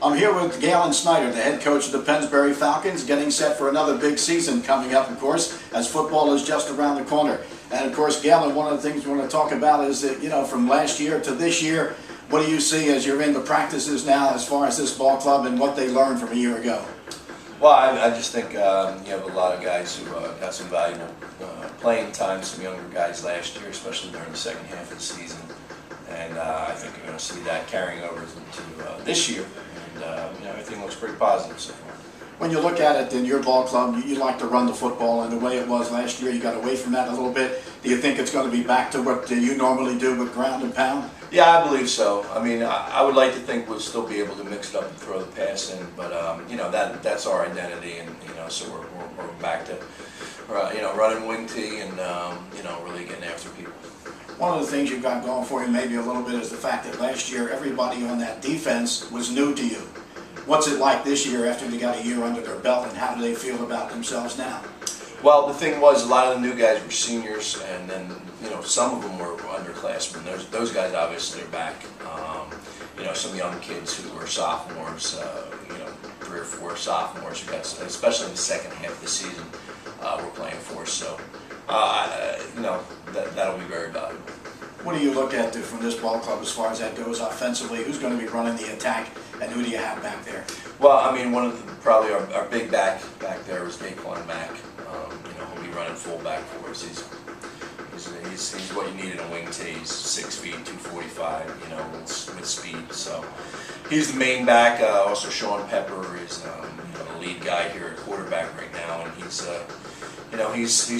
I'm here with Galen Snyder, the head coach of the Pennsbury Falcons, getting set for another big season coming up, of course, as football is just around the corner. And of course, Galen, one of the things we want to talk about is that, from last year to this year, what do you see as you're in the practices now as far as this ball club and what they learned from a year ago? Well, I just think you have a lot of guys who got some valuable playing time, some younger guys last year, especially during the second half of the season. And I think you're going to see that carrying over into this year. And everything looks pretty positive so far. When you look at it in your ball club, you like to run the football, and the way it was last year, you got away from that a little bit. Do you think it's going to be back to what you normally do with ground and pound? Yeah, I believe so. I mean, I would like to think we'll still be able to mix it up and throw the pass in, but that's our identity, and so we're back to running wing tee and really getting after people. One of the things you've got going for you maybe a little bit is the fact that last year everybody on that defense was new to you. What's it like this year after they got a year under their belt, and how do they feel about themselves now? Well, the thing was, a lot of the new guys were seniors, and then some of them were underclassmen. Those guys obviously are back. Some young kids who were sophomores, 3 or 4 sophomores who got, especially in the second half of the season, were playing for us. So that'll be very valuable. What do you look at from this ball club as far as that goes offensively? Who's going to be running the attack, and who do you have back there? Well, I mean, probably our big back there is Galen Snyder. He'll be running fullback for us. He's what you need in a wing tee. He's 6 feet, 245, with speed. So he's the main back. Also, Sean Pepper is the lead guy here at quarterback right now, and he's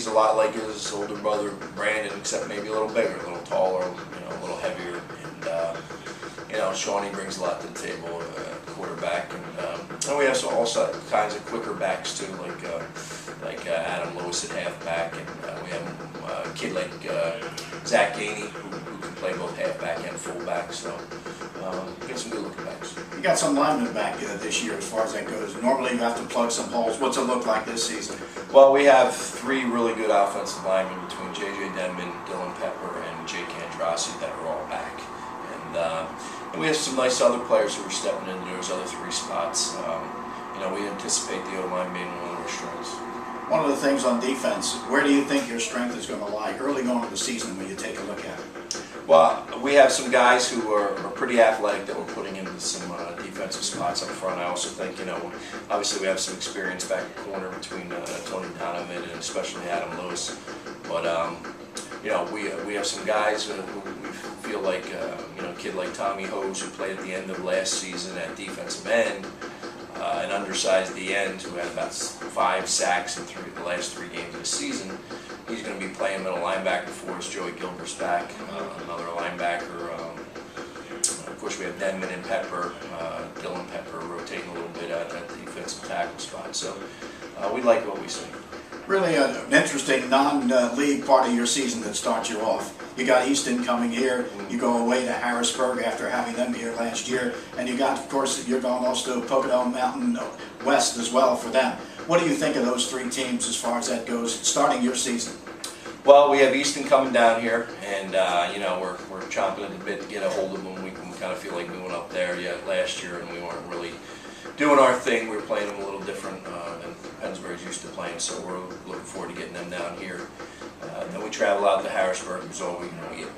a lot like his older brother Brandon, except maybe a little bigger, a little taller, a little heavier, and Shawnee brings a lot to the table, quarterback, and we have all kinds of quicker backs too, like Adam Lewis at halfback, and we have a kid like Zach Gainey who can play both halfback and fullback. So get some good looking backs. You got some linemen back this year as far as that goes. Normally you have to plug some holes. What's it look like this season? Well, we have 3 really good offensive linemen between J.J. Denman, Dylan Pepper, and Jake Andrassi that are all back. And we have some nice other players who are stepping into those other 3 spots. We anticipate the O-line being one of our strengths. One of the things on defense, where do you think your strength is going to lie early on in the season when you take a look at it? Well, we have some guys who are pretty athletic that we're putting into some defensive spots up front. I also think, obviously we have some experience back at corner between Tony Donovan and especially Adam Lewis. But, we have some guys who we feel like, a kid like Tommy Hose, who played at the end of last season at defensive end, an undersized D end who had about 5 sacks in the last 3 games of the season. He's going to be playing middle linebacker for us. Joey Gilbert's back, another linebacker. Of course, we have Denman and Pepper, Dylan Pepper rotating a little bit at the defensive tackle spot. So we like what we see. Really an interesting non-league part of your season that starts you off. You got Easton coming here, you go away to Harrisburg after having them here last year, and you got, of course, you're going also to Pocono Mountain West as well for them. What do you think of those 3 teams as far as that goes, starting your season? Well, we have Easton coming down here, and we're chomping at the bit to get a hold of them. We kind of feel like we went up there last year, and we weren't really doing our thing. We were playing them a little different than Pennsbury's used to playing, so we're looking forward to getting them down here. Then we travel out to Harrisburg, so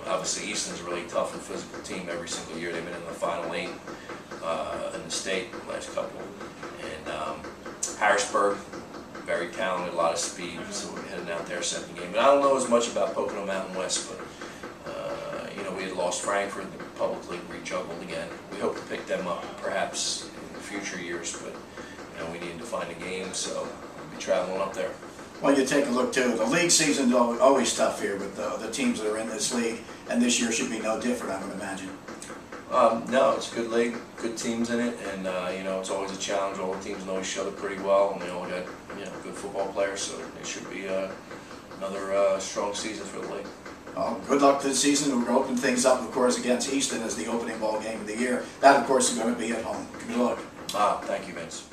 obviously Easton's a really tough and physical team every single year. They've been in the Final 8 in the state the last couple. And Harrisburg, very talented, a lot of speed, so we're heading out there second game. And I don't know as much about Pocono Mountain West, but we had lost Frankfort, the Public League rejuggled again. We hope to pick them up perhaps in future years, but we need to find a game, so we'll be traveling up there. Well, you take a look too. The league season's always tough here with the teams that are in this league, and this year should be no different, I would imagine. No, it's a good league, good teams in it, and it's always a challenge. All the teams know each other pretty well, and they all got good football players, so it should be another strong season for the league. Good luck this season. We're opening things up, of course, against Easton as the opening ball game of the year. That, of course, is going to be at home. Good luck. Thank you, Vince.